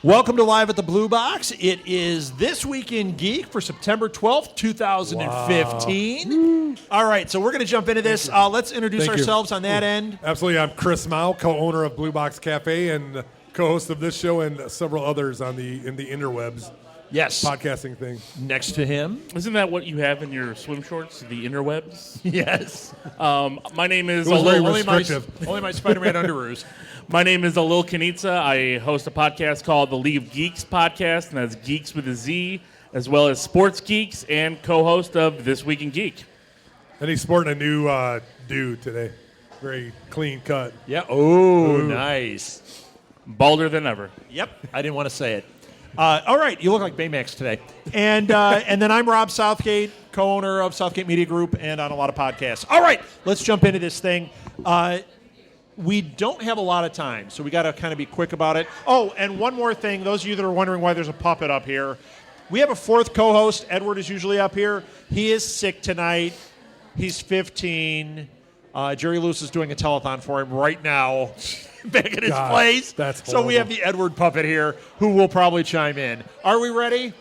Welcome to Live at the Blue Box. It is This Week in Geek for September 12th, 2015. Wow. All right, so we're going to jump into this. Let's introduce ourselves on that end. Absolutely. I'm Chris Mao, co-owner of Blue Box Cafe and co-host of this show and several others in the interwebs. Yes. Podcasting thing. Next to him. Isn't that what you have in your swim shorts, the interwebs? Yes. My name is only my Spider-Man underoos. My name is Alil Kanitsa. I host a podcast called the League of Geeks podcast, and that's Geeks with a Z, as well as Sports Geeks, and co-host of This Week in Geek. And he's sporting a new do today. Very clean cut. Yeah. Oh, nice. Balder than ever. Yep. I didn't want to say it. All right. You look like Baymax today. And then I'm Rob Southgate, co-owner of Southgate Media Group and on a lot of podcasts. All right. Let's jump into this thing. We don't have a lot of time, so we got to kind of be quick about it. Oh, and one more thing. Those of you that are wondering why there's a puppet up here, we have a fourth co-host. Edward is usually up here. He is sick tonight. He's 15. Jerry Lewis is doing a telethon for him right now back at his place. That's horrible. So we have the Edward puppet here who will probably chime in. Are we ready?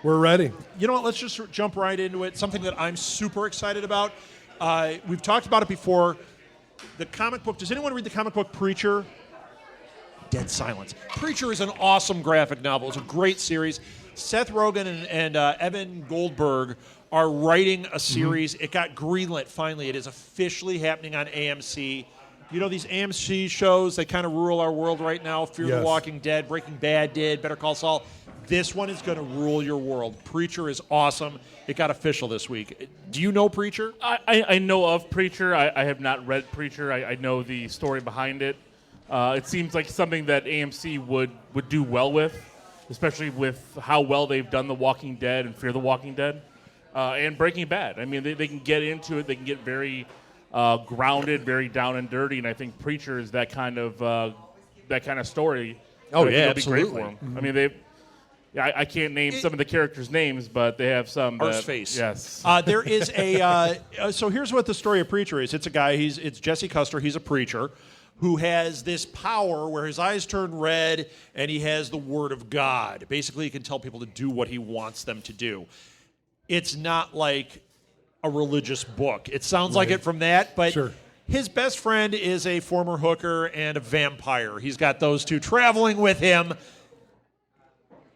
We're ready. You know what? Let's just jump right into it. Something that I'm super excited about. We've talked about it before. The comic book, does anyone read the comic book Preacher? Dead silence. Preacher is an awesome graphic novel. It's a great series. Seth Rogen and Evan Goldberg are writing a series. Mm-hmm. It got greenlit finally. It is officially happening on AMC. You know these AMC shows, they kind of rule our world right now. Fear the Walking Dead, Breaking Bad did, Better Call Saul. This one is going to rule your world. Preacher is awesome. It got official this week. Do you know Preacher? I know of Preacher. I have not read Preacher. I know the story behind it. It seems like something that AMC would do well with, especially with how well they've done The Walking Dead and Fear the Walking Dead and Breaking Bad. I mean, they can get into it. They can get very grounded, very down and dirty, and I think Preacher is that kind of story. Oh, yeah, it'll absolutely. be great for them. Mm-hmm. I mean, I can't name some of the characters' names, but they have some. Arseface. Yes. There is a. So here's what the story of Preacher is. It's a guy. It's Jesse Custer. He's a preacher who has this power where his eyes turn red, and he has the word of God. Basically, he can tell people to do what he wants them to do. It's not like a religious book. It sounds like it from that, but. Sure. His best friend is a former hooker and a vampire. He's got those two traveling with him.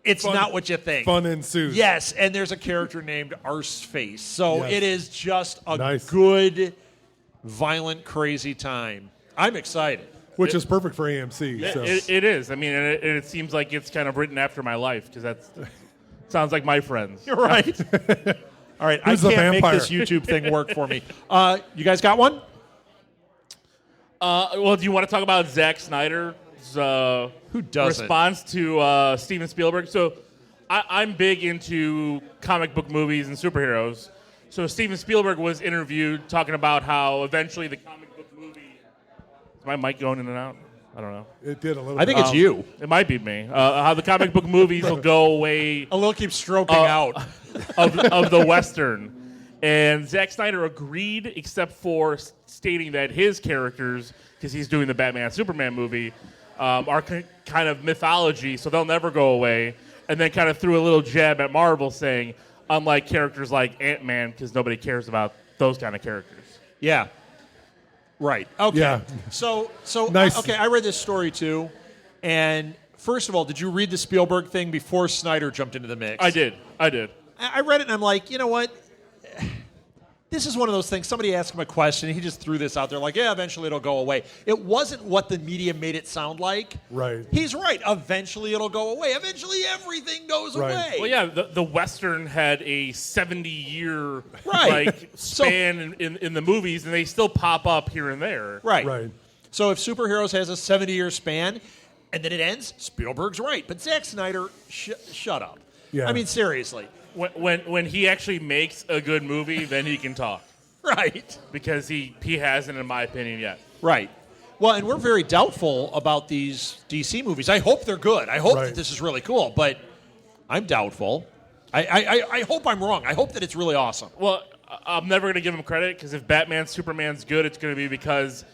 It's not what you think. Fun ensues. Yes, and there's a character named Arseface. So it is just a good, violent, crazy time. I'm excited. Which is perfect for AMC. So. It is. I mean, and it seems like it's kind of written after my life because that sounds like my friends. You're right. All right, Who's I can't make this YouTube thing work for me. You guys got one? Well, do you want to talk about Zack Snyder's Who doesn't? response to Steven Spielberg? So I'm big into comic book movies and superheroes. So Steven Spielberg was interviewed talking about how eventually the comic book movie... Is my mic going in and out? I don't know. It did a little I think it's you. It might be me. How the comic book movies will go away... A little keeps stroking out. of the Western. And Zack Snyder agreed, except for stating that his characters, because he's doing the Batman Superman movie, are kind of mythology, so they'll never go away. And then kind of threw a little jab at Marvel, saying, unlike characters like Ant-Man, because nobody cares about those kind of characters. Yeah. Right. Okay. Yeah. So nice. Okay, I read this story too. And first of all, did you read the Spielberg thing before Snyder jumped into the mix? I did. I read it and I'm like, you know what? This is one of those things. Somebody asked him a question, and he just threw this out there like, yeah, eventually it'll go away. It wasn't what the media made it sound like. Right. He's right. Eventually it'll go away. Eventually everything goes away. Well, yeah, the Western had a 70-year span in the movies, and they still pop up here and there. Right. So if Superheroes has a 70-year span, and then it ends, Spielberg's right. But Zack Snyder, shut up. Yeah. I mean, seriously. When he actually makes a good movie, then he can talk. Right. Because he hasn't, in my opinion, yet. Right. Well, and we're very doubtful about these DC movies. I hope they're good. I hope that this is really cool, but I'm doubtful. I hope I'm wrong. I hope that it's really awesome. Well, I'm never going to give him credit because if Batman Superman's good, it's going to be because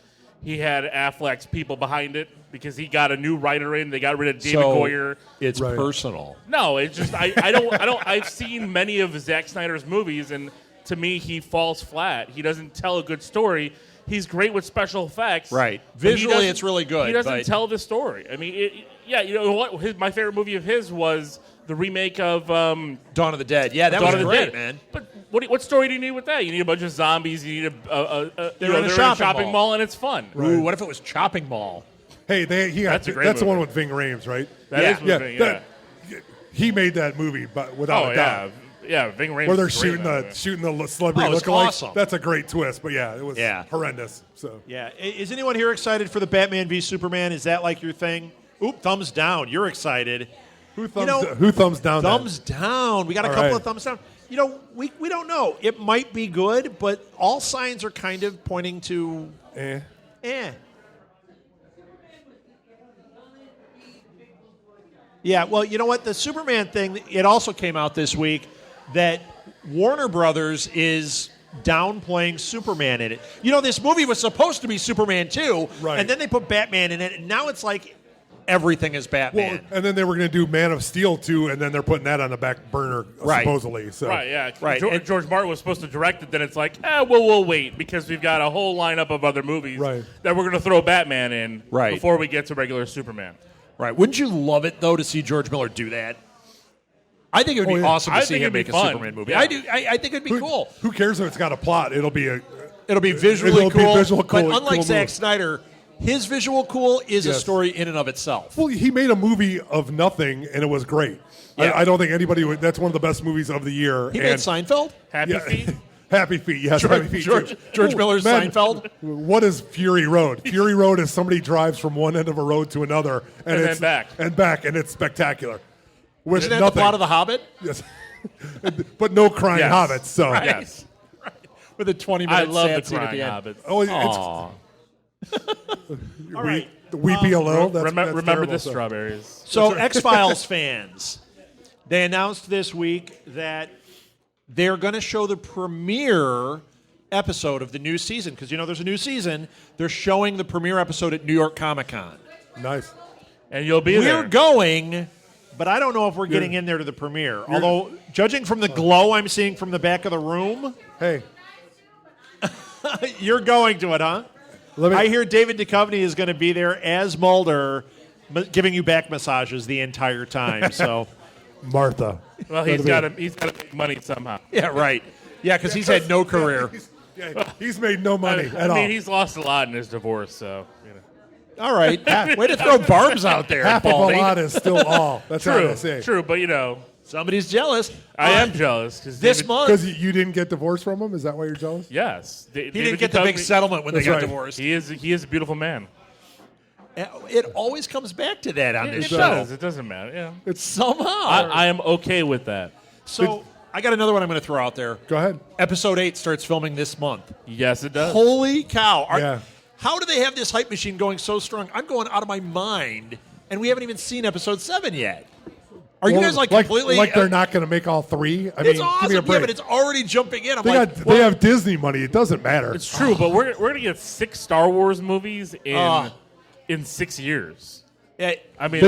he had Affleck's people behind it because he got a new writer in. They got rid of David Goyer. It's Right. personal. No, it's just I don't. I've seen many of Zack Snyder's movies, and to me, he falls flat. He doesn't tell a good story. He's great with special effects. Right. but he Visually, doesn't- it's really good, He doesn't but- tell the story. I mean, you know what? My favorite movie of his was the remake of Dawn of the Dead. Yeah, that Dawn was of the great, Dead, man. But what story do you need with that? You need a bunch of zombies. You need They're in a shopping mall, and it's fun. Ooh, what if it was Chopping Mall? Hey, That's a great that's the one movie. with Ving Rhames, right? That Yeah. is moving, yeah. He made that movie, but without Oh a yeah, doubt. yeah. Ving Rhames. Where they're is great in that shooting movie. the celebrity Oh, it was lookalike. awesome. That's a great twist, but yeah, it was horrendous. So Yeah. Is anyone here excited for the Batman v Superman? Is that like your thing? Oop, thumbs down. You're excited. who thumbs down? Thumbs down. We got a All couple right. of thumbs down. You know, we don't know. It might be good, but all signs are kind of pointing to then? eh. Yeah, well, you know what? The Superman thing, it also came out this week that Warner Brothers is downplaying Superman in it. You know, this movie was supposed to be Superman 2, Right. and then they put Batman in it, and now it's like everything is Batman. Well, and then they were going to do Man of Steel too, and then they're putting that on the back burner Right. supposedly. So Right, yeah. Right. George Martin was supposed to direct it, then it's like, we'll wait because we've got a whole lineup of other movies Right. that we're going to throw Batman in Right. before we get to regular Superman. Right. Wouldn't you love it, though, to see George Miller do that? I think it would be yeah. awesome to I see think him it'd make be a fun. Superman movie. Yeah. I do. I think it'd be cool. Who cares if it's got a plot? It'll be It'll be visually It'll be cool. visual cool- But unlike cool Zack movie. Snyder, his visual cool is a Yes. story in and of itself. Well, he made a movie of nothing, and it was great. Yeah. I don't think anybody would. That's one of the best movies of the year. He and, made Seinfeld. Happy yeah, Feet? Happy Feet, yes. Happy Feet too. George Oh, Miller's man, Seinfeld. What is Fury Road? Fury Road is somebody drives from one end of a road to another, And then it's back. and it's spectacular. With Isn't that nothing. the plot of The Hobbit? Yes. But no crying Yes. hobbits. So Right. Yes. With a 20-minute I love sad the scene at crying the end. hobbits. oh, it's Aw. All right. weepy alone. That's, Remember terrible, the so. strawberries. So X-Files fans, they announced this week that they're going to show the premiere episode of the new season because, you know, there's a new season. They're showing the premiere episode at New York Comic Con. Nice. And you'll be there. We're going, but I don't know if we're getting in there to the premiere. Although, judging from the glow I'm seeing from the back of the room, Hey, you're going to it, huh? let me. I hear David Duchovny is going to be there as Mulder, giving you back massages the entire time. So, Martha. Well, he's got to make money somehow. Yeah, right. Yeah, because he's had no career. He's made no money I at all. mean, he's lost a lot in his divorce, so you know. All right. Way to throw barbs out there, Half of a Baldy. lot is still all. That's how True, I say. true, but you know, Somebody's jealous. I am jealous because This month, Because you didn't get divorced from him? Is that why you're jealous? Yes, he didn't get the big settlement when they That's got right. divorced. He is a beautiful man. It always comes back to that on It this show. does. It doesn't matter. Yeah, It's somehow. I am okay with that. So I got another one I'm going to throw out there. Go ahead. Episode 8 starts filming this month. Yes, it does. Holy cow. Yeah. How do they have this hype machine going so strong? I'm going out of my mind, and we haven't even seen episode 7 yet. Are you Well, guys completely... like they're not going to make all three? I mean, It's awesome, give me a break. yeah, but it's already jumping in. I'm they, like, they have Disney money. It doesn't matter. It's true, but we're gonna get 6 Star Wars movies in 6 years. I mean,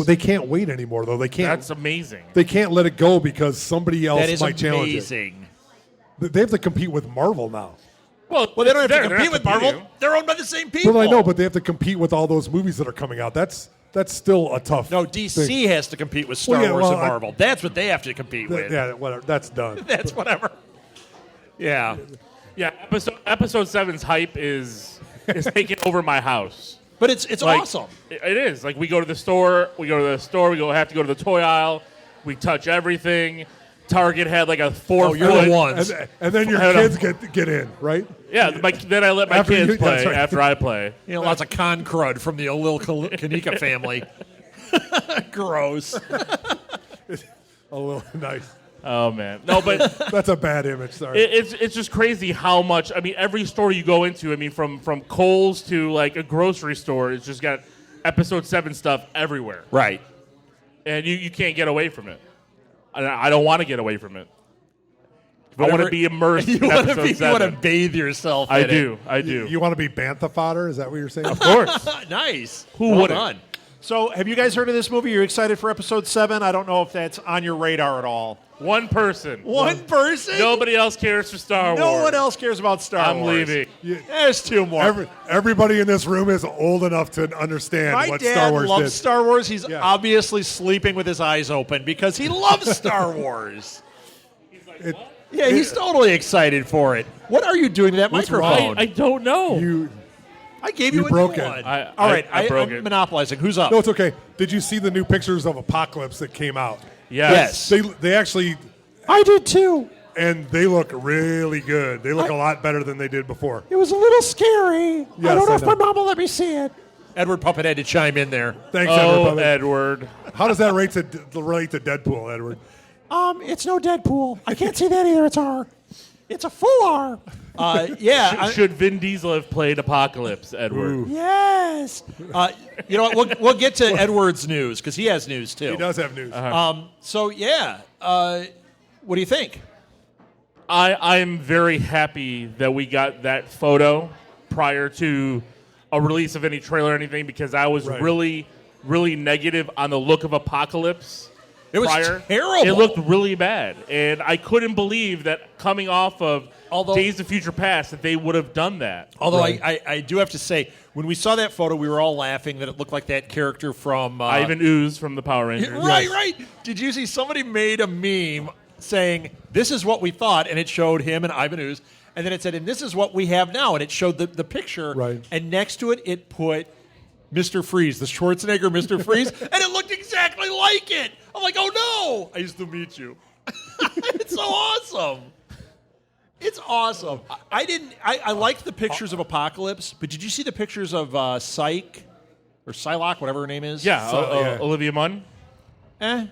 They can't wait anymore though. They can't. That's amazing. They can't let it go because somebody else that is might challenge it. amazing. They have to compete with Marvel now. Well, Well, they don't have to they're compete not with Marvel. competing. They're owned by the same people. Well, I know, but they have to compete with all those movies that are coming out. That's still a tough. No, DC thing. has to compete with Star Well, yeah, Wars well, and Marvel. That's what they have to compete with. Yeah, whatever. That's done. That's whatever. Yeah. Yeah, episode 7's hype is taking over my house. But it's Like, awesome. It is. Like we go to the store, we have to go to the toy aisle, we touch everything. Target had like a 4 foot. you're the ones. And then your I don't kids get in, right? Yeah, then I let my After kids you- play that's right. after I play. You know, lots of con crud from the Lil Kanika family. Gross. A little nice. Oh man, no, but That's a bad image. Sorry. it's just crazy how much. I mean, every store you go into, I mean, from Kohl's to like a grocery store, it's just got episode 7 stuff everywhere, Right. and you can't get away from it. I don't want to get away from it. I want to be immersed in episode 7. You want to bathe yourself I in do. I do. You want to be bantha fodder? Is that what you're saying? Of course. Nice. Who well wouldn't? done. So, have you guys heard of this movie? You're excited for episode 7? I don't know if that's on your radar at all. One person. One person? Nobody else cares for Star Wars. No one else cares about Star I'm Wars. leaving. There's 2 more. Everybody in this room is old enough to understand My what dad Star Wars loves did. Star Wars. He's Yeah. obviously sleeping with his eyes open because he loves Star Wars. It- Yeah, he's totally excited for it. What are you doing to that What's microphone? I don't know. I gave you you a broke new it. one. I All right, I broke I'm it. monopolizing. Who's up? No, it's okay. Did you see the new pictures of Apocolypse that came out? Yes. They actually, I did too. and they look really good. They look a lot better than they did before. It was a little scary. Yes, I don't know if my mom will let me see it. Edward Puppet had to chime in there. Thanks, Oh, Edward. Edward. How does that relate to Deadpool, Edward? It's no Deadpool. I can't see that either. It's R. It's a full R. Yeah. Should Vin Diesel have played Apocalypse, Edward? Yes. You know what? We'll get to Edward's news because he has news too. He does have news. So yeah. What do you think? I'm very happy that we got that photo prior to a release of any trailer or anything because I was Right. really, really negative on the look of Apocalypse. It was prior. terrible. It looked really bad, and I couldn't believe that coming off of Days of Future Past that they would have done that. Although Right. I do have to say, when we saw that photo, we were all laughing that it looked like that character from Ivan Ooze from the Power Rangers. Right. Did you see somebody made a meme saying, "This is what we thought," and it showed him and Ivan Ooze, and then it said, "And this is what we have now," and it showed the picture, Right. and next to it, it put Mr. Freeze, the Schwarzenegger Mr. Freeze, and it looked exactly like it. I'm like, oh no! I used to meet you. It's so awesome. It's awesome. I liked the pictures of Apocalypse, but did you see the pictures of Psyche or Psylocke, whatever her name is? Yeah, yeah. Olivia Munn. Eh.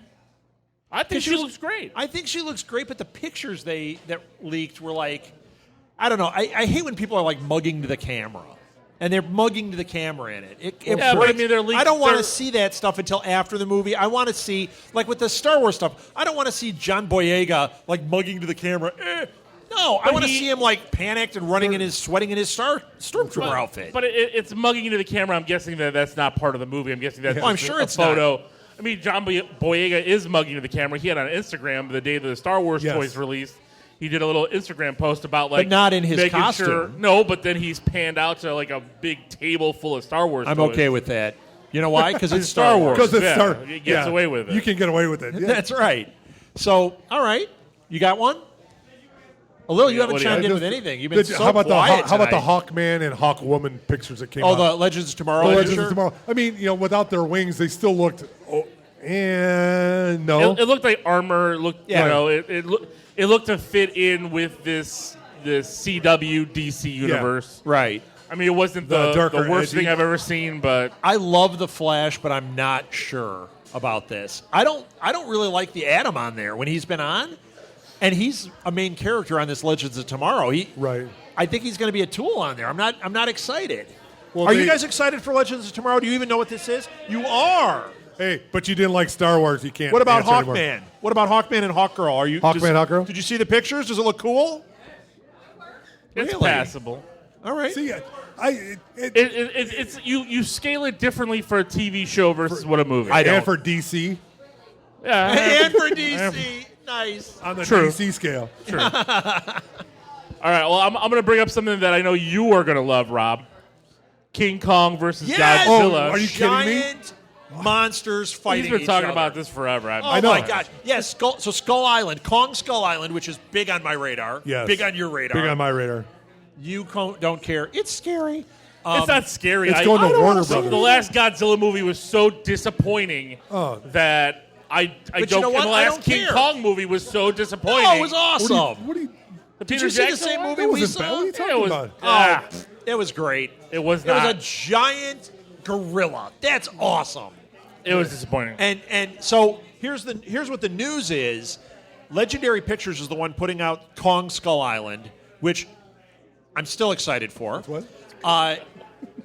I think she looks great. I think she looks great, but the pictures that leaked were like, I don't know. I hate when people are like mugging to the camera. And they're mugging to the camera in it. Yeah, but I mean, they're leaked- I don't want to they're- see that stuff until after the movie. I want to see, like with the Star Wars stuff, I don't want to see John Boyega like mugging to the camera. No, I But want to he- see him like panicked and running in his, sweating in his Stormtrooper outfit. But it's mugging into the camera. I'm guessing that's not part of the movie. I'm guessing that's Well, I'm just sure a it's not. photo. I mean, John Boyega is mugging to the camera. He had on Instagram the day the Star Wars Yes. toys released. He did a little Instagram post about like, not in his making costume. Sure, no, but then he's panned out to like a big table full of Star Wars. I'm toys. okay with that. You know why? Because it's Star Wars. Because it's Yeah, Star. he gets away with it. You can get away with it. Yeah. That's right. So, all right, you got one. Lil, you Yeah, haven't what do you chimed got? in with anything. You've been so how about quiet how about the tonight. Hawkman and Hawkwoman pictures that came Oh, out? the Legends of Tomorrow. The Legends picture? of Tomorrow. I mean, without their wings, they still looked. No. It looked like armor. It looked, Yeah. it looked to fit in with this CW DC universe. Right. I mean, it wasn't The the darker, worst edgy. thing I've ever seen, but I love the Flash, but I'm not sure about this. I don't really like the Atom on there when he's been on, and he's a main character on this Legends of Tomorrow. Right. I think he's going to be a tool on there. I'm not excited. Well, Are you guys excited for Legends of Tomorrow? Do you even know what this is? You are. Hey, but you didn't like Star Wars. You can't. What about answer anymore. Hawkman? What about Hawkman and Hawkgirl? Are you Hawkgirl? Did you see the pictures? Does it look cool? it's Really? passable. All right. See, It's you scale it differently for a TV show versus what a movie. and for DC Yeah, and for DC, nice. on the True. DC scale. All right. Well, I'm going to bring up something that I know you are going to love, Rob. King Kong versus Yes! Godzilla. are you kidding me? Giant monsters fighting. He's been each talking other. about this forever. Oh my God! Yes, Skull Island, Kong Skull Island, which is big on my radar. Yes. Big on your radar. Big on my radar. You don't care. It's scary. It's not scary. It's going to I- Warner the Brothers. last Godzilla movie was so disappointing that I But don't. you know what? And the I last don't King care. Kong movie was so disappointing. Oh, it was awesome. What do you? The Did Peter you see the Jackson same one? movie That we wasn't bad. saw? What are you It talking was. about? ah, It was great. it was It was not. a giant gorilla. That's awesome. It was disappointing. And so here's what the news is. Legendary Pictures is the one putting out Kong Skull Island, which I'm still excited for. What?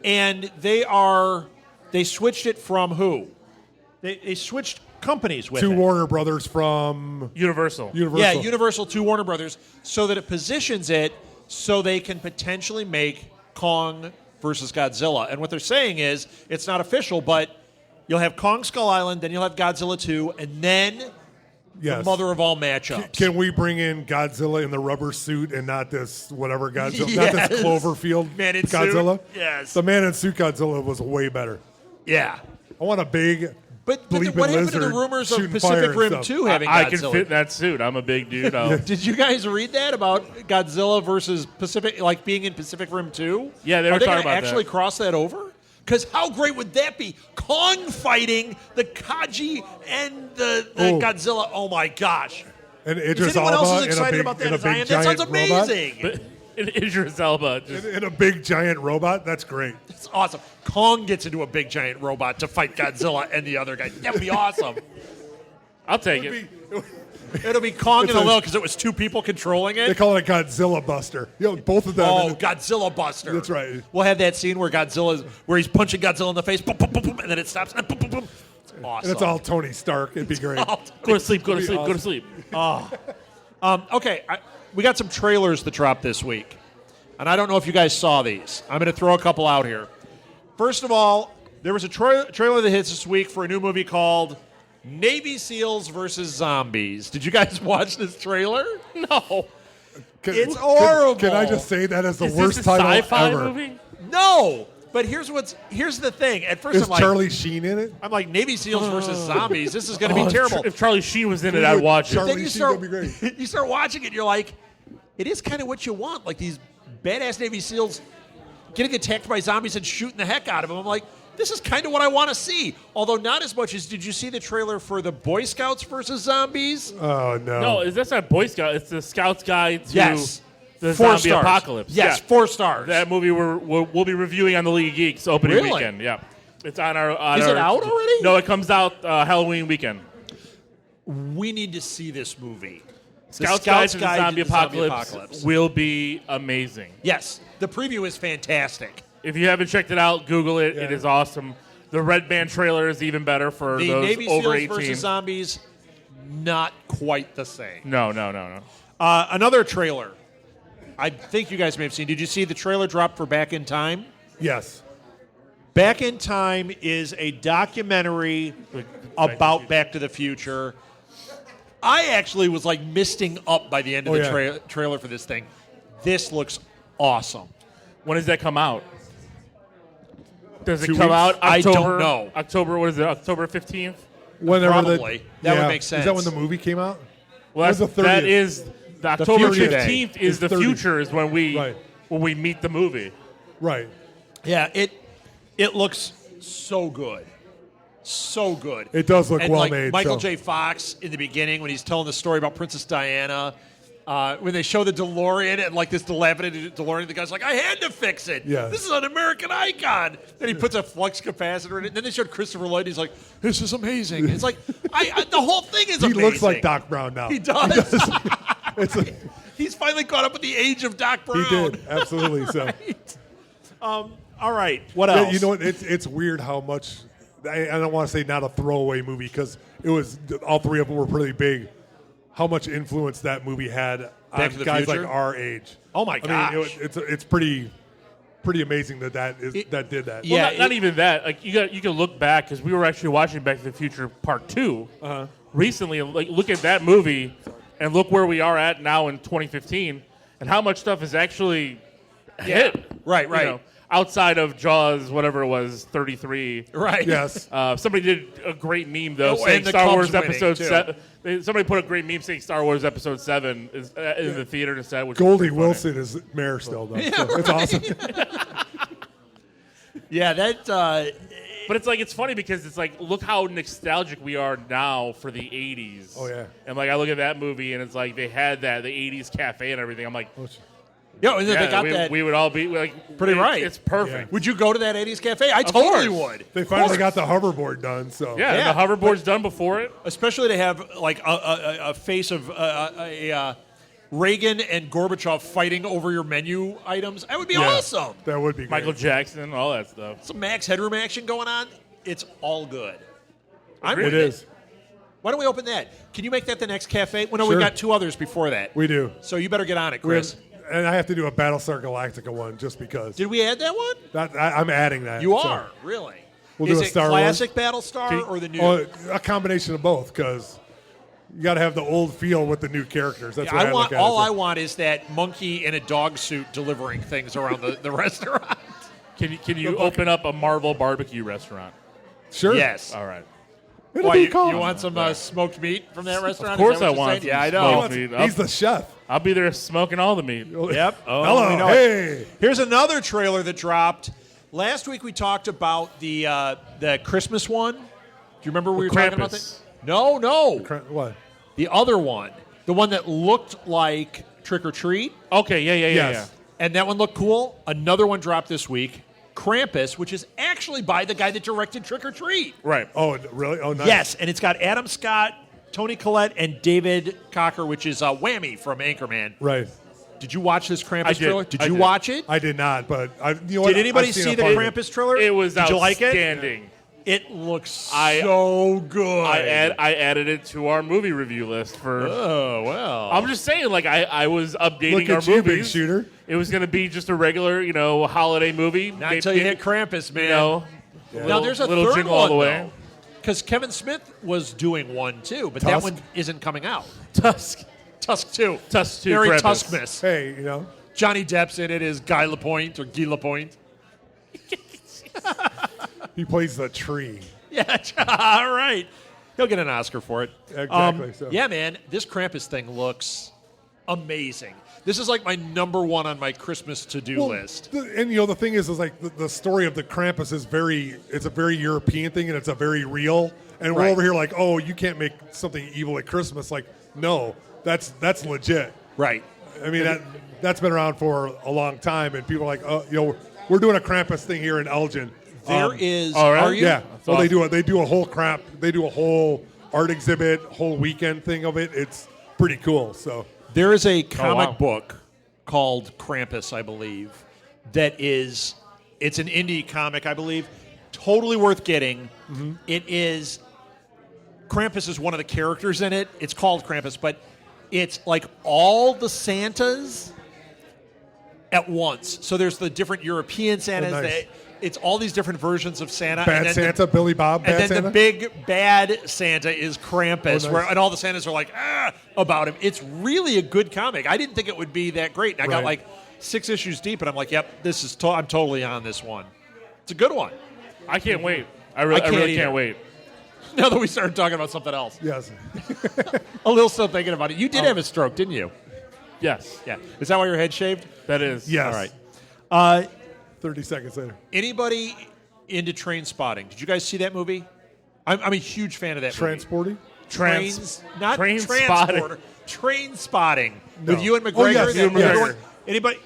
And they switched it from who? They switched companies with Two it. Warner Brothers from Universal. Yeah, Universal, two Warner Brothers, so that it positions it so they can potentially make Kong versus Godzilla. And what they're saying is, it's not official, but you'll have Kong Skull Island, then you'll have Godzilla 2, and then Yes. the mother of all matchups. Can we bring in Godzilla in the rubber suit and not this whatever Godzilla, Yes. not this Cloverfield Man in Godzilla? suit. Yes. The man in suit Godzilla was way better. Yeah. I want a big But bleeping what happened to the lizard rumors of shooting Pacific fire and Rim stuff. 2 having I Godzilla? can fit in that suit. I'm a big dude. Did you guys read that about Godzilla versus Pacific, like being in Pacific Rim 2? Yeah, they were Are they talking gonna about actually that. cross that over? Because how great would that be? Kong fighting the Kaji and the Oh. Godzilla. Oh my gosh! and Is Idris anyone else Elba as in a excited big, about that in a as I big am? That giant sounds robot. amazing. But Idris Elba. Just, In a big giant robot. That's great. It's awesome. Kong gets into a big giant robot to fight Godzilla and the other guy. That would be awesome. I'll take it. It'll be Kong It's and the a- Little because it was two people controlling They it. call it a Godzilla Buster. Both of them. Oh, Godzilla Buster. That's right. We'll have that scene where where he's punching Godzilla in the face, boom, boom, boom, boom, and then it stops, and boom, boom, boom. It's awesome. and it's all Tony Stark. It'd be great. Go to sleep. Go to It'd be sleep. Go to sleep. Okay, we got some trailers to drop this week, and I don't know if you guys saw these. I'm going to throw a couple out here. First of all, there was a trailer that hits this week for a new movie called Navy SEALs versus Zombies. Did you guys watch this trailer? No. It's horrible. Can I just say that is the Is worst this a title sci-fi ever? movie? No. But here's the thing. At first, Is I'm like, Charlie Sheen in it? I'm like Navy SEAls versus Zombies. This is going to be terrible. If Charlie Sheen was in it, I'd watch it. Charlie Then you Sheen start, would be great. you start watching it, and you're like, it is kind of what you want. Like these badass Navy SEAls getting attacked by zombies and shooting the heck out of them. I'm like, this is kind of what I want to see. Although not as much as, did you see the trailer for the Boy Scouts versus Zombies? Oh no. No, that's not Boy Scout. It's the Scout's Guide to Yes. the 4 Zombie stars. Apocalypse. Yes, Yeah. 4 stars. That movie we'll be reviewing on the League of Geeks opening Really? weekend. Yeah, it's on our. Is it out already? No, it comes out Halloween weekend. We need to see this movie. The Scout's Guide to the Zombie Apocalypse will be amazing. Yes, the preview is fantastic. If you haven't checked it out, Google it. Yeah. It is awesome. The Red Band trailer is even better for The those Navy over SEAls 18. versus Zombies, not quite the same. No. Another trailer I think you guys may have seen. Did you see the trailer drop for Back in Time? Yes. Back in Time is a documentary about Back to the Future. I actually was like misting up by the end of Oh, the yeah. trailer for this thing. This looks awesome. When does that come out? Does it 2 come weeks? out I don't October? know. October, what is it, October 15th? Whenever Probably. That would make sense. Is that when the movie came out? Well, When's the 30th? that is the October future day. 15th is It's the 30. future is when we Right. meet the movie. Right. Yeah, it looks so good. So good. It does look and well like made, Michael so- J. Fox in the beginning when he's telling the story about Princess Diana. When they show the DeLorean and like this dilapidated DeLorean, the guy's like, I had to fix it. Yeah. This is an American icon. Then he puts a flux capacitor in it. And then they showed Christopher Lloyd. He's like, this is amazing. It's like, the whole thing is He amazing. looks like Doc Brown now. He does. It's a, He's finally caught up with the age of Doc Brown. he did. Absolutely. So. All right. What else? Yeah, you know what? It's weird how much. I don't want to say not a throwaway movie because it was all three of them were pretty big. How much influence that movie had Back on to the guys Future? like our age? Oh, my I mean, gosh. it's pretty amazing that that did that. Yeah. Well, not even that. Like you can look back because we were actually watching Back to the Future Part 2 recently. And like look at that movie and look where we are at now in 2015 and how much stuff is actually hit. Right, you right. know, outside of Jaws, whatever it was, 33. Right. Yes. Somebody did a great meme though, Oh, saying and the Star Cubs Wars winning, Episode too. 7. Somebody put a great meme saying Star Wars Episode 7 is in the theater instead. Which Goldie was pretty funny. Wilson is mayor still though. So it's awesome. Yeah, that. But it's funny because it's like, look how nostalgic we are now for the 80s. Oh, yeah. And like, I look at that movie and it's like, they had the 80s cafe and everything. I'm like, and then they got that. we would all be like, Pretty right. It's perfect. Would you go to that 80s cafe? I totally course. would. They finally got the hoverboard done. So Yeah, Yeah. the hoverboard's done before it. Especially to have like a face of Reagan and Gorbachev fighting over your menu items. That would be awesome. that would be great. Michael Jackson, all that stuff. Some Max Headroom action going on. It's all good. I'm It with is. Why don't we open that? Can you make that the next cafe? Well, no, Sure. we got 2 others before that. We do. So you better get on it, Chris. And I have to do a Battlestar Galactica one just because. Did we add that one? I'm adding that. You so. are? Really? We'll Is do a it Star classic Battlestar or the new? Oh, a combination of both because you got to have the old feel with the new characters. That's what I look at. I want is that monkey in a dog suit delivering things around the restaurant. Can you open up a Marvel barbecue restaurant? Sure. Yes. All right. It'll Why, be you called. want some smoked meat from that restaurant? Of course Is that I what you're want saying? Yeah, I some know. smoked meat. He's the chef. I'll be there smoking all the meat. Yep. Oh, Hello. we know it. Hey. Here's another trailer that dropped. Last week we talked about the Christmas one. Do you remember we were talking about Krampus. that? No. What? The other one. The one that looked like Trick or Treat. Okay, yeah. Yes. And that one looked cool. Another one dropped this week. Krampus, which is actually by the guy that directed Trick or Treat. Right. Oh, really? Oh, nice. Yes, and it's got Adam Scott, Tony Collette, and David Cocker, which is Whammy from Anchorman. Right. Did you watch this Krampus I did. trailer? Did I you did. watch it? I did not, but you know what? Did anybody I've seen see a the part of it. Krampus trailer? It was Did you like it? outstanding. It looks I- so good. I added it to our movie review list for. Oh, well. I'm just saying, like I was updating Look our at you, big movies. shooter. It was going to be just a regular, holiday movie. Not until you hit Krampus, man. Now, there's a little third jingle one, all the way. because Kevin Smith was doing one, too, but that Tusk? one isn't coming out. Tusk. Tusk 2. Tusk 2. Merry Krampus. Tuskmas. Hey, Johnny Depp's in it as Guy Lapointe or Guy Lapointe. he plays the tree. Yeah, all right. He'll get an Oscar for it. Exactly, so. Yeah, man, this Krampus thing looks amazing. This is like my number one on my Christmas to-do list. And the thing is like the story of the Krampus is it's a very European thing and it's a very real. And we're Right. over here like, oh, you can't make something evil at Christmas. Like, no, that's legit. Right. I mean that's been around for a long time, and people are like, oh, we're doing a Krampus thing here in Elgin. There is. all right. Are you? Yeah. That's Well, awesome. they do a whole art exhibit, whole weekend thing of it. It's pretty cool. So There is a comic wow. book called Krampus, I believe, it's an indie comic, I believe. Totally worth getting. Mm-hmm. It is. Krampus is one of the characters in it. It's called Krampus, but it's like all the Santas at once. So there's the different European Santas. Oh, nice. It's all these different versions of Santa. Bad and then Santa, Billy Bob, and Bad then Santa. the big bad Santa is Krampus, Oh, nice. and all the Santas are like about him. It's really a good comic. I didn't think it would be that great, and I got Right. like 6 issues deep, and I'm like, yep, this is. I'm totally on this one. It's a good one. I can't wait. I really either. can't wait. Now that we started talking about something else, Yes. a little still thinking about it. You did have a stroke, didn't you? Yes, Yeah. Is that why your head shaved? that is. Yes. All right. 30 seconds later. Anybody into Trainspotting? Did you guys see that movie? I'm a huge fan of that movie. Transporting? Not Trainspotting. Transporter. Trainspotting with No. Ewan McGregor. Oh, yes, that Ewan movie. McGregor. Anybody?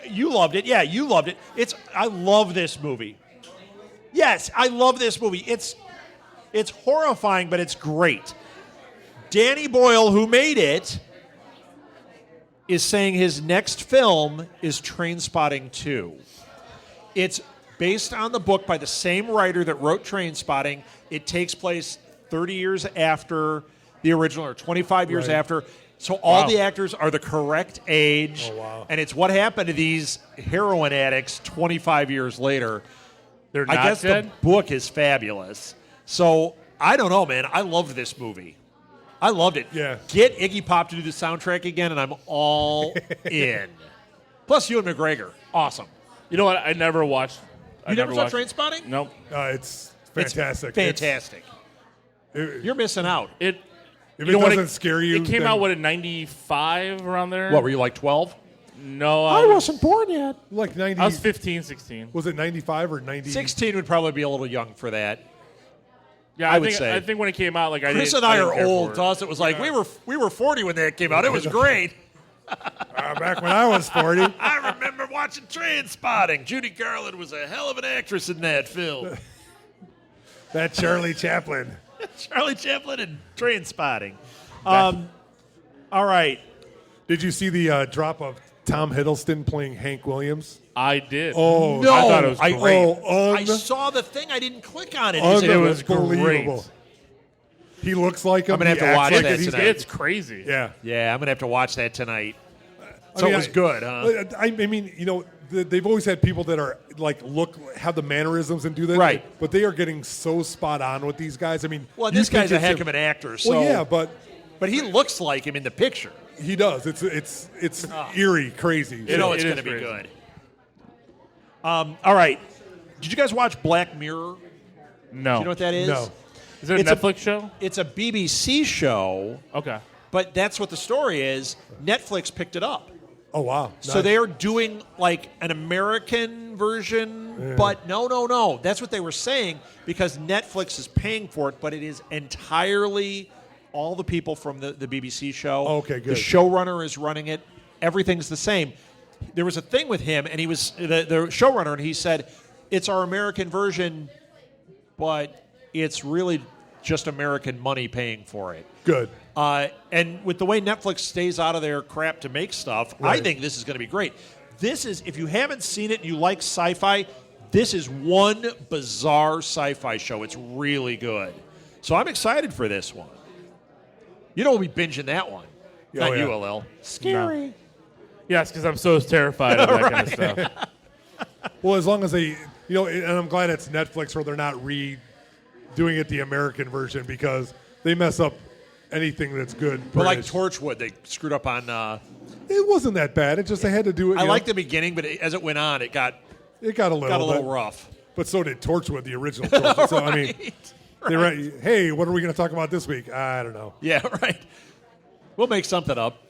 You loved it. Yeah, you loved it. I love this movie. Yes, I love this movie. It's horrifying, but it's great. Danny Boyle, who made it, is saying his next film is Trainspotting 2. It's based on the book by the same writer that wrote Trainspotting. It takes place 30 years after the original, or 25 years Right. after. So all Wow. the actors are the correct age. Oh, wow. And it's what happened to these heroin addicts 25 years later. They're I not guess dead. the book is fabulous. So I don't know, man. I loved this movie. I loved it. Yeah. Get Iggy Pop to do the soundtrack again, and I'm all in. Plus, Ewan McGregor. Awesome. You know what? I never watched. You never saw Trainspotting? Nope. It's fantastic. It's fantastic. You're missing out. It. If you it know what, doesn't scare you, It came then- out in '95 around there. What, were you like 12? No, I wasn't born yet. like 90. I was 15, 16. Was it 95 or 90? 16 would probably be a little young for that. Yeah, I I would think, say. I think when it came out, like Chris didn't, and I didn't are care old. for To it. us, it was like we were 40 when that came out. It was great. Back when I was 40. I remember watching Trainspotting. Judy Garland was a hell of an actress in that film. That Charlie Chaplin. Charlie Chaplin and Trainspotting. All right. Did you see the drop of Tom Hiddleston playing Hank Williams? I did. Oh, No, I thought it was great. Oh, I saw the thing. I didn't click on it. It was unbelievable. great. He looks like him. I'm gonna have He to acts watch like that it. He's- tonight. It's crazy. Yeah. Yeah, I'm gonna have to watch that tonight. I So mean, it was good, huh? I mean, they've always had people that are have the mannerisms and do that. Right. But they are getting so spot on with these guys. I mean, Well, you this think guy's a it's heck of an actor. So Well, yeah, but he looks like him in the picture. he does. It's eerie, crazy. You know it's it going is to be crazy. good. All right. Did you guys watch Black Mirror? No. Do you know what that is? No. Is it a It's a- Netflix show? It's a BBC show, Okay. but that's what the story is. Netflix picked it up. Oh wow. So Nice. they are doing like an American version, but no. That's what they were saying because Netflix is paying for it, but it is entirely all the people from the BBC show. Okay, good. The showrunner is running it. Everything's the same. There was a thing with him, and he was the showrunner, and he said, it's our American version, but it's really just American money paying for it. Good. And with the way Netflix stays out of their crap to make stuff, I Right. think this is going to be great. This is, if you haven't seen it and you like sci-fi, this is one bizarre sci-fi show. It's really good. So I'm excited for this one. You know we'll be binging that one. Oh, Not yeah. you, LL. Scary. Yes, because I'm so terrified of that kind of stuff. Well, as long as they, and I'm glad it's Netflix where they're not redoing it the American version because they mess up anything that's good. But like British. Torchwood, they screwed up on... It wasn't that bad. It just they had to do it. I you know, liked the beginning, but as it went on, it got a little bit. rough. But so did Torchwood, the original Torchwood. So I mean, they were, hey, what are we going to talk about this week? I don't know. Yeah, right. We'll make something up.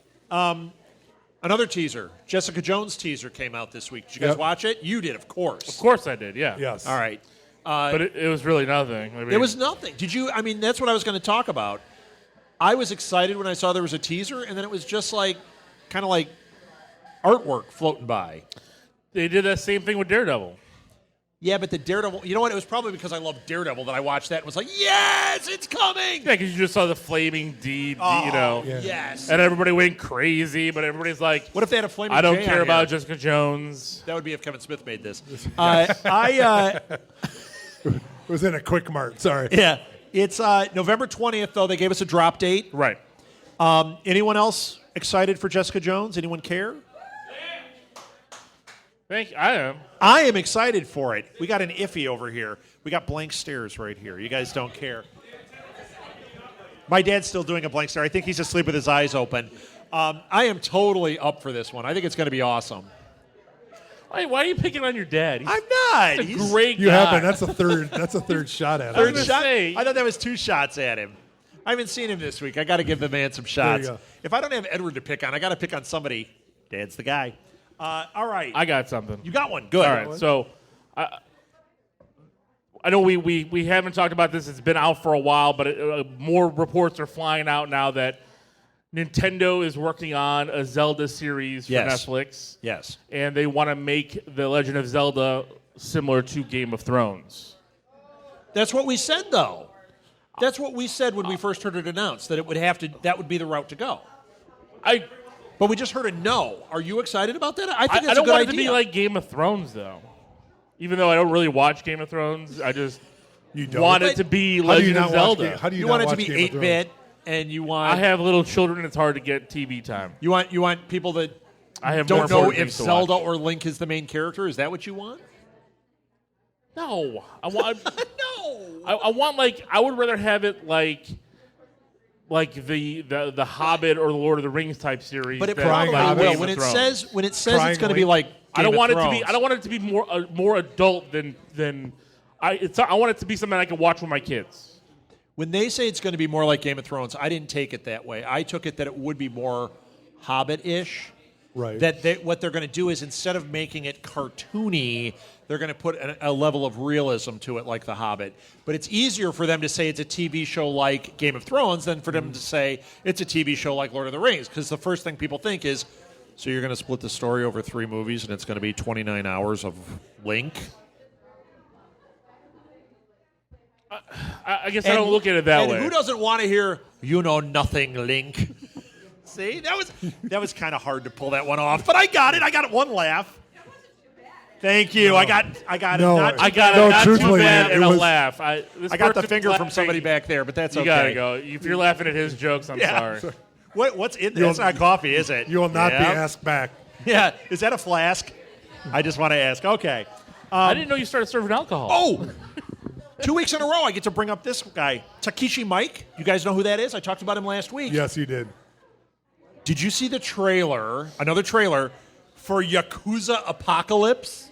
Another teaser. Jessica Jones teaser came out this week. Did you guys Yep. watch it? You did, of course. Of course I did, yeah. Yes. All right. But it was really nothing. I mean, It was nothing. Did you? I mean, that's what I was going to talk about. I was excited when I saw there was a teaser, and then it was just like, kind of like artwork floating by. They did that same thing with Daredevil. Yeah, but the Daredevil, you know what? It was probably because I love Daredevil that I watched that and was like, yes, it's coming. Yeah, because you just saw the flaming D, Yeah. Yes. and everybody went crazy, but everybody's like, What if they had a flaming I don't J care on about here? Jessica Jones. That would be if Kevin Smith made this. It was in a quick mart. Sorry. Yeah. It's November 20th, though. They gave us a drop date. Right. Anyone else excited for Jessica Jones? Anyone care? I am. I am excited for it. We got an iffy over here. We got blank stares right here. You guys don't care. My dad's still doing a blank stare. I think he's asleep with his eyes open. I am totally up for this one. I think it's going to be awesome. Why are you picking on your dad? He's I'm not. a He's great You guy. haven't. That's a third. That's a third shot at Third it. Third shot? say- I thought that was 2 shots at him. I haven't seen him this week. I got to give the man some shots. go. If I don't have Edward to pick on, I got to pick on somebody. Dad's the guy. All right. I got something. You got one. Good. All right, so I know we haven't talked about this. It's been out for a while, but more reports are flying out now that Nintendo is working on a Zelda series for Yes. Netflix. Yes. And they want to make The Legend of Zelda similar to Game of Thrones. That's what we said, though. That's what we said when we first heard it announced, that it would have to. That would be the route to go. But we just heard a no. Are you excited about that? I think that's I don't a good want idea. it to be like Game of Thrones, though. Even though I don't really watch Game of Thrones, I just You don't. want it to be How do you Legend of not watch Zelda. Game? How do you you not want it to watch be Game of Thrones? 8-bit, and you want I have little children. It's hard to get TV time. you want people that I have more don't know important if things to Zelda watch. or Link is the main character. Is that what you want? No, I want. No. I want I would rather have it like the Hobbit or the Lord of the Rings type series. But it than probably like will. Game When of it Thrones. says Crying it's going to be Link. like I don't Game want of it to be. Thrones. I don't want it to be more adult than. I want it to be something I can watch with my kids. When they say it's going to be more like Game of Thrones, I didn't take it that way. I took it that it would be more Hobbit-ish. Right. What they're going to do is instead of making it cartoony, they're going to put a level of realism to it like The Hobbit. But it's easier for them to say it's a TV show like Game of Thrones than for them to say it's a TV show like Lord of the Rings. Because the first thing people think is, so you're going to split the story over 3 movies and it's going to be 29 hours of Link? I guess I don't look at it that and way. who doesn't want to hear, you know nothing, Link? See, that was kind of hard to pull that one off. But I got it. I got one laugh. Thank you. No. I got No, it. Not I got No, it. Not too truthfully, bad it and a was- laugh. I This got the person's finger from laughing. somebody back there, but that's You okay. gotta go. If you're laughing at his jokes, I'm Yeah. sorry. What's in there? It's not coffee, is it? You will not be Yeah. asked back. Yeah. Is that a flask? I just want to ask. Okay. I didn't know you started serving alcohol. Oh, 2 weeks in a row, I get to bring up this guy, Takashi Miike. You guys know who that is? I talked about him last week. Yes, you did. Did you see the trailer, another trailer, for Yakuza Apocolypse?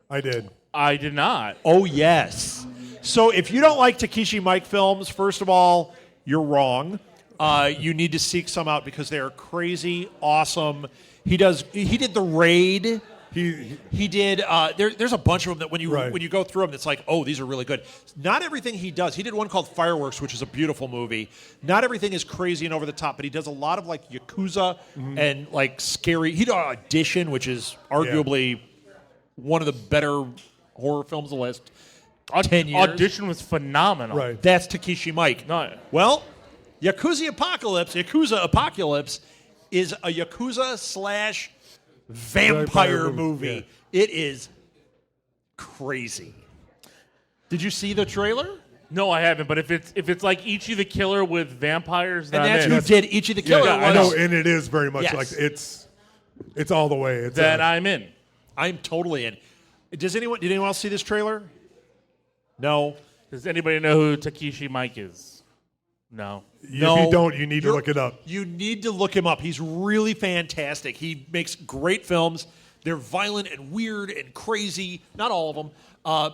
I did. I did not. Oh, yes. So if you don't like Takashi Miike films, first of all, you're wrong. You need to seek some out because they are crazy, awesome. He did The Raid. He did. There's a bunch of them that when you go through them, it's like, oh, these are really good. Not everything he does. He did one called Fireworks, which is a beautiful movie. Not everything is crazy and over the top, but he does a lot of like Yakuza and like scary. He did Audition, which is arguably one of the better horror films of the last 10 years. Audition was phenomenal. Right. That's Takashi Miike. No. Well, Yakuza Apocalypse is a Yakuza / vampire movie. Yeah. It is crazy. Did you see the trailer? No, I haven't. But if it's like Ichi the Killer with vampires, then And that's I'm who in. did Ichi the Killer. I know, and it is very much Yes. like it's all the way. It's Then I'm in. I'm totally in. Did anyone else see this trailer? No. Does anybody know who Takashi Miike is? No. If you don't, you need to look it up. You need to look him up. He's really fantastic. He makes great films. They're violent and weird and crazy. Not all of them,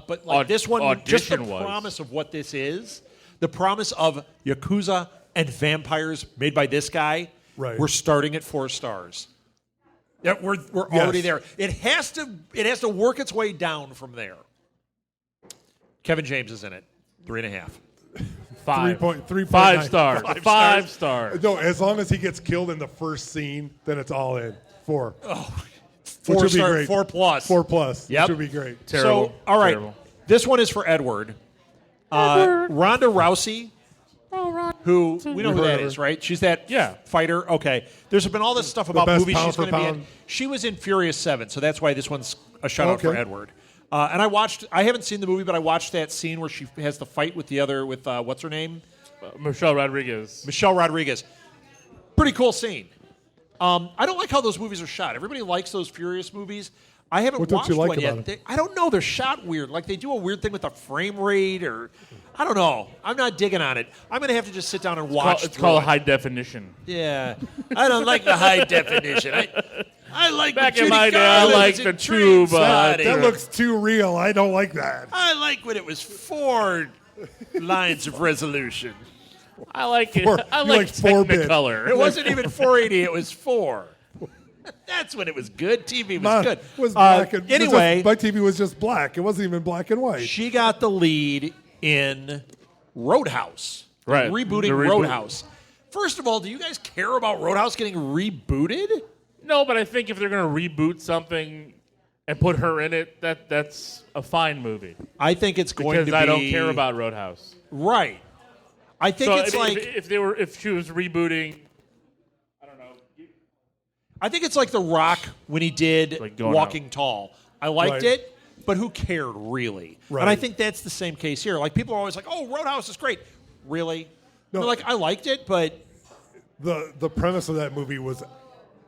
but like this one, just the promise of what this is, the promise of Yakuza and vampires made by this guy. Right. We're starting at 4 stars. Yeah, we're already there. It has to work its way down from there. Kevin James is in it. 3.5. 5. 3.9. 5 stars. 5 stars. No, as long as he gets killed in the first scene, then it's all in. 4. Oh, Which 4 would be star, great. 4 plus. 4 plus. Yep. Which would be great. Terrible. So, all right. Terrible. This one is for Edward. Ronda Rousey, who we know who that is, right? She's that fighter. Okay. There's been all this stuff about best movies pound she's for going to be in. pound. She was in Furious 7, so that's why this one's a shout out for Okay. Edward. And I haven't seen the movie, but I watched that scene where she has the fight with what's her name? Michelle Rodriguez. Michelle Rodriguez. Pretty cool scene. I don't like how those movies are shot. Everybody likes those Furious movies. I haven't What don't watched you like one yet. about 'em? I don't know. They're shot weird. Like they do a weird thing with the frame rate, or I don't know. I'm not digging on it. I'm going to have to just sit down and watch. It's called it. high definition. Yeah, I don't like the high definition. I like Back when in Judy my day, I Garland's liked in the tube, Trainspotting. That looks too real. I don't like that. I like when it was 4 lines of resolution. I like it. Four- I you like like 4-bit. Technicolor. It wasn't even 480. It was 4. That's when it was good. TV was Mine good. was black anyway, my TV was just black. It wasn't even black and white. she got the lead in Roadhouse. Right. Rebooting The reboot. Roadhouse. First of all, do you guys care about Roadhouse getting rebooted? No, but I think if they're going to reboot something and put her in it, that's a fine movie. I think it's going Because to be. I don't care about Roadhouse. Right. I think So it's like. if she was rebooting, I don't know. I think it's like The Rock when he did Like going Walking Tall. I liked Right. it, but who cared really? Right. And I think that's the same case here. Like people are always like, "Oh, Roadhouse is great." Really? No. They're like I liked it, but The premise of that movie was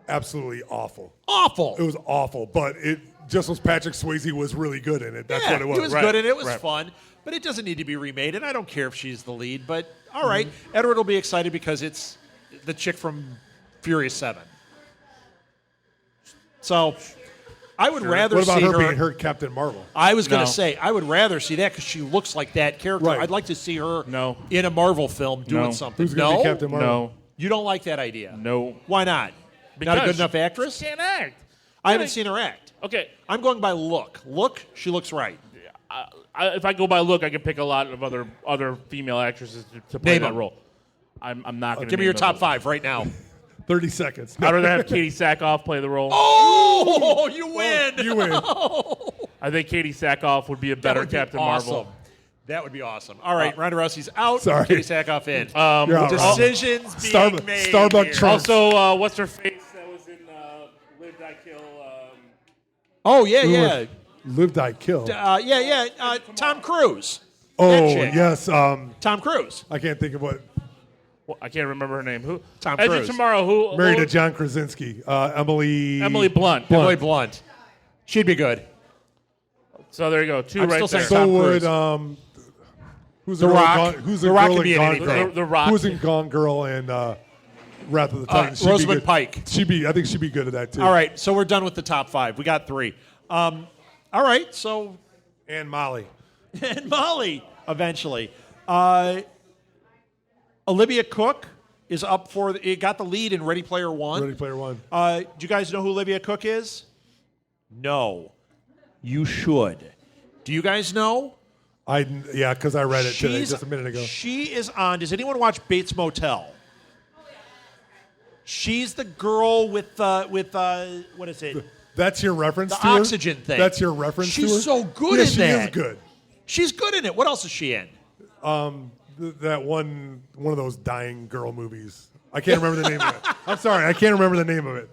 absolutely awful. awful. It was awful, but it just was Patrick Swayze was really good in it. That's yeah, what it was. It was Right. good and it was Right. fun, but it doesn't need to be remade. And I don't care if she's the lead. But all right, Edward will be excited because it's the chick from Furious 7. So I would rather What about see her being her Captain Marvel? I was going No. to say I would rather see that because she looks like that character. Right. I'd like to see her No. in a Marvel film doing No. something. Who's going to no, be Captain Marvel? No. you don't like that idea. No. Why not? Not a good enough actress. She can't act. I haven't seen her act. Okay. I'm going by look. Look, she looks right. If I go by look, I can pick a lot of other female actresses to play Name that them. role. I'm not going to Give me your top 5 right now. 30 seconds. I'd rather have Katie Sackhoff play the role. Oh, you win. You win. I think Katie Sackhoff would be a That better would be Captain awesome. Marvel. That would be awesome. All right, Ronda Rousey's out. Sorry. Katie Sackhoff in. You're out, Rob. Decisions being made. Starbucks here. Trump. Also, what's her face that was in Live, Die, Kill? Oh yeah, yeah. Live, Die, Kill. Tom Cruise. Oh, that chick. yes. Tom Cruise. I can't think of what. Well, I can't remember her name. Who? Tom Edge of Cruise. Tomorrow. Who? Married to John Krasinski. Emily Blunt. Emily Blunt. She'd be good. So there you go. 2 I'm right still there. saying So Tom would Cruise. who's The the girl Rock. Gone, who's The the Rock girl could be in in Gone anything. Girl? The Rock. Who's in Gone Girl and Wrath of the Titans? She'd be Rosamund good. Pike. I think she'd be good at that too. All right, so we're done with the top 5. We got 3. All right, so And Molly. and Molly eventually. Olivia Cook is up for it. Got the lead in Ready Player One. Ready Player One. Do you guys know who Olivia Cook is? No, you should. Do you guys know? Because I read it today just a minute ago. She is on. Does anyone watch Bates Motel? She's the girl with what is it? That's your reference The to her? oxygen thing. That's your reference to her? She's so good yeah, in she that. is good. She's good in it. What else is she in? That one of those dying girl movies. I can't remember the name of it. I'm sorry, I can't remember the name of it.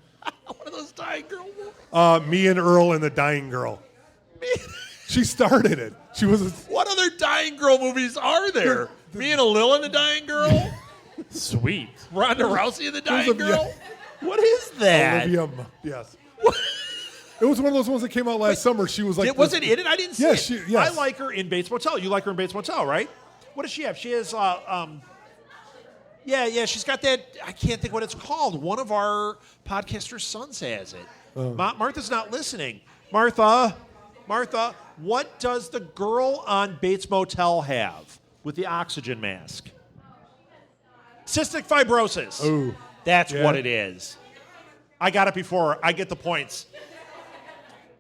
One of those dying girl movies. Me and Earl and the Dying Girl. She started it. She was. What other dying girl movies are there? Me and a Lil and the Dying Girl? Sweet. Ronda Rousey and the Dying a- Girl? What is that? Olivia. Yes. It was one of those ones that came out last summer. She was like. Was it in it? I didn't see Yes, it. yes. I like her in Bates Motel. You like her in Bates Motel, right? What does she have? She has, she's got that, I can't think what it's called. One of our podcaster's sons has it. Martha's not listening. Martha, what does the girl on Bates Motel have with the oxygen mask? Cystic fibrosis. Ooh. That's Yeah. what it is. I got it before. I get the points.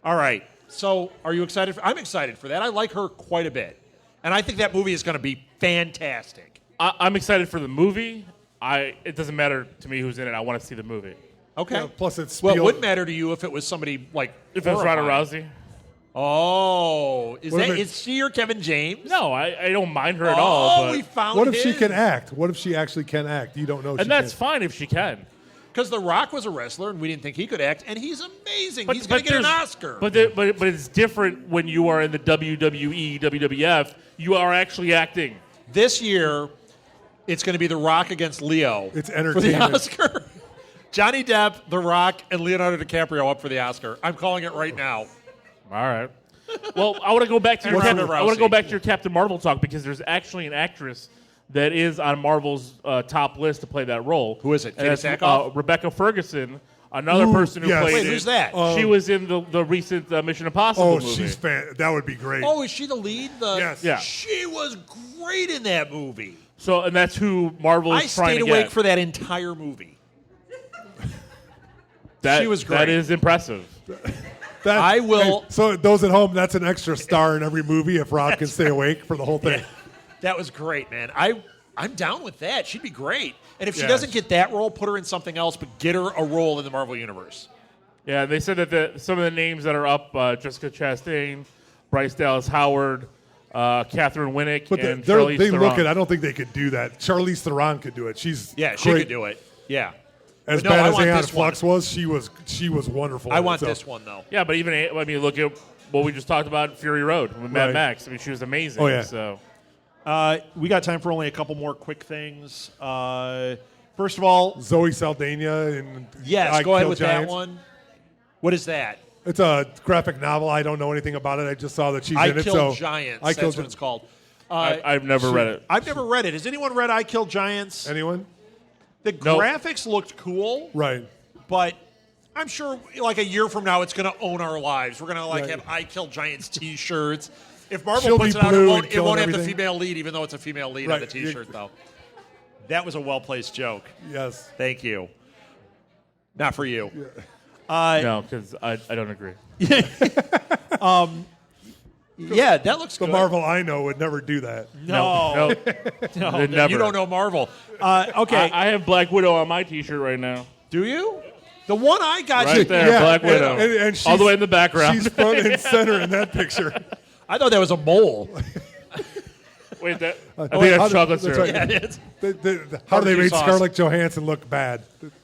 All right. So, are you excited? I'm excited for that. I like her quite a bit. And I think that movie is going to be fantastic. I'm excited for the movie. It doesn't matter to me who's in it. I want to see the movie. Okay. Yeah, plus it's Well, it Spiel- would matter to you if it was somebody like If it was Ronda horrifying. Rousey. Oh, What if it- is she or Kevin James? No, I don't mind her at Oh, all. But, we found What if she his. can act? What if she actually can act? You don't know. and that's fine if she can. Because The Rock was a wrestler, and we didn't think he could act, and he's amazing. He's going to get an there's- Oscar. But it's different when you are in the WWE, WWF. You are actually acting. This year, it's going to be The Rock against Leo. It's for the entertainment. Oscar. Johnny Depp, The Rock, and Leonardo DiCaprio up for the Oscar. I'm calling it right now. All right. Well, I want to go back to your Ronda I want to Rousey. go back to your Captain Marvel talk because there's actually an actress that is on Marvel's top list to play that role. Who is it? And Katie that's, Sackhoff? Rebecca Ferguson, another Ooh, person who yes. played Wait, it. who's that? She was in the recent Mission Impossible Oh, movie. she's that would be great. Oh, is she the lead? Yes. Yeah. She was great in that movie. So, and that's who Marvel I is trying stayed to awake get. for that entire movie. That, she was great. That is impressive. I will- Hey, so those at home, that's an extra star in every movie if Rob can stay awake for the whole thing. That was great, man. I'm down with that. She'd be great. And if she Yes. doesn't get that role, put her in something else, but get her a role in the Marvel Universe. Yeah, they said that some of the names that are up: Jessica Chastain, Bryce Dallas Howard, Catherine Winnick, But and they Charlize look Theron. at. I don't think they could do that. Charlize Theron could do it. She's Yeah, she great. could do it. Yeah. As But no, bad I as want Aeon this one. Flux was, she was wonderful. I in it, want so. this one, though. Yeah, but even look at what we just talked about, Fury Road with Mad Right. Max. I mean, she was amazing. Oh, yeah. So We got time for only a couple more quick things. First of all, Zoe Saldana and yes, I go ahead Kill with Giants. that one. What is that? It's a graphic novel. I don't know anything about it. I just saw that she's I in it. Kill So Giants. I That's Killed what it's called. I've never read it. I've never read it. Has anyone read I Kill Giants? Anyone? The Nope. graphics looked cool, Right. but I'm sure like a year from now it's going to own our lives. We're going to Right. have I Kill Giants T-shirts. If Marvel She'll puts be it out, blue it and won't killing have the everything. female lead, even though it's a female lead on the Right. T-shirt, though. That was a well-placed joke. Yes. Thank you. Not for you. No, because I don't agree. Yeah, that looks The good. Marvel I know would never do that. No, No, no, never. you don't know Marvel. Okay, I have Black Widow on my T-shirt right now. do you? The one I got Right you. there, Black Widow. And All the way in the background. She's front and center in that picture. I thought that was a mole. Wait, that I think how that's did- chocolate that's syrup. right. Yeah, it is. How do they Barbecue make sauce. Scarlett Johansson look bad?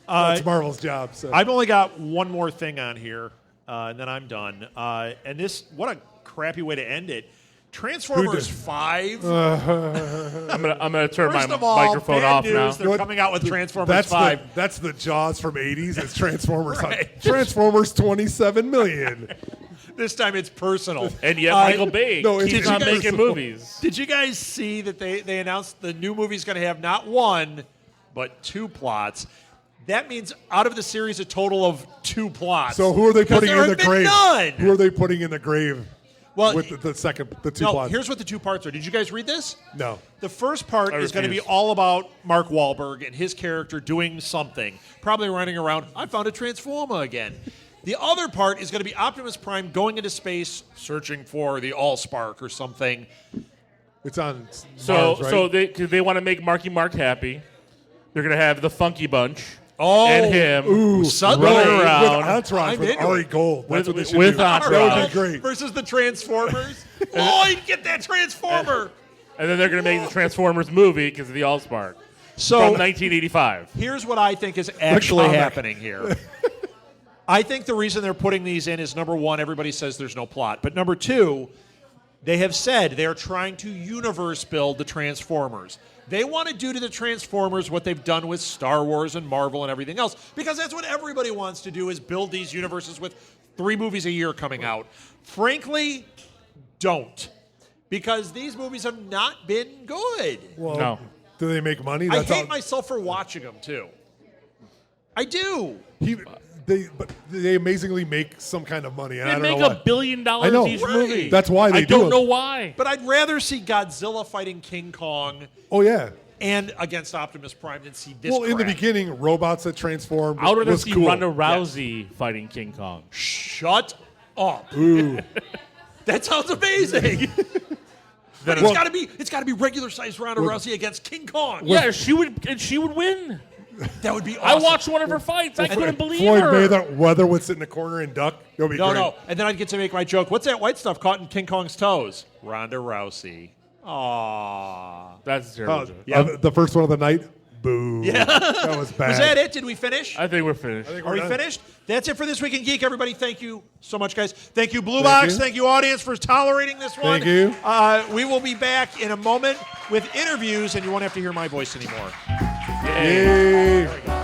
That's Marvel's job. So. I've only got one more thing on here. and then I'm done. And this, what a crappy way to end it. Transformers 5. I'm gonna turn First my of all, microphone bad off news, now. They're coming out with Transformers 5. That's the Jaws from '80s. It's Transformers. Right. Transformers 27 million. This time it's personal. And yet Michael Bay no, it's keeps on personal. making movies. Did you guys see that they announced the new movie's going to have not one, but 2 plots? That means out of the series, a total of 2 plots. So who are they 'Cause putting there in the have been grave? None. Who are they putting in the grave? Well, with the 2 no, plots. here's what the 2 parts are. Did you guys read this? No. The first part I is going to be refuse. all about Mark Wahlberg and his character doing something, probably running around. I found a Transformer again. The other part is going to be Optimus Prime going into space, searching for the Allspark or something. It's on So Mars, right? so they want to make Marky Mark happy. They're gonna have the Funky Bunch Oh, and him suddenly running with around Entourage I'm with into Ari it. Gold. That's With- what they should with do. Entourage. That would be great. versus the Transformers. Lloyd, get that Transformer. and then they're gonna make the Transformers movie because of the Allspark So from 1985. here's what I think is actually comic. happening here. I think the reason they're putting these in is, number one, everybody says there's no plot. But number two, they have said they are trying to universe build the Transformers. They want to do to the Transformers what they've done with Star Wars and Marvel and everything else, because that's what everybody wants to do, is build these universes with 3 movies a year coming out. Frankly, don't. Because these movies have not been good. Well, No. do they make money? I That's hate all- myself for watching them, too. I do. But they amazingly make some kind of money. And I They don't make know $1 why. billion I know. each Right. movie. That's why they I do don't it. know why. But I'd rather see Godzilla fighting King Kong Oh yeah. and against Optimus Prime than see this Well, in the crap. beginning, robots that transformed I would rather was see cool. Ronda Rousey fighting King Kong. Shut up. Ooh. That sounds amazing. But Well- it's got to be regular sized Ronda Rousey against King Kong. Yeah, she would win. That would be I awesome. watched one of her fights. I couldn't believe Floyd her. Mayweather would sit in the corner and duck. It would be No, great. no. And then I'd get to make my joke. What's that white stuff caught in King Kong's toes? Ronda Rousey. Aww. That's a terrible joke. Yep. The first one of the night. Boo. Yeah. That was bad. Was that it? Did we finish? I think we're finished. Are we finished? That's it for this week in Geek, everybody. Thank you so much, guys. Thank you, Blue Thank Box. you. Thank you, audience, for tolerating this one. Thank you. We will be back in a moment with interviews, and you won't have to hear my voice anymore. Yay. Yay.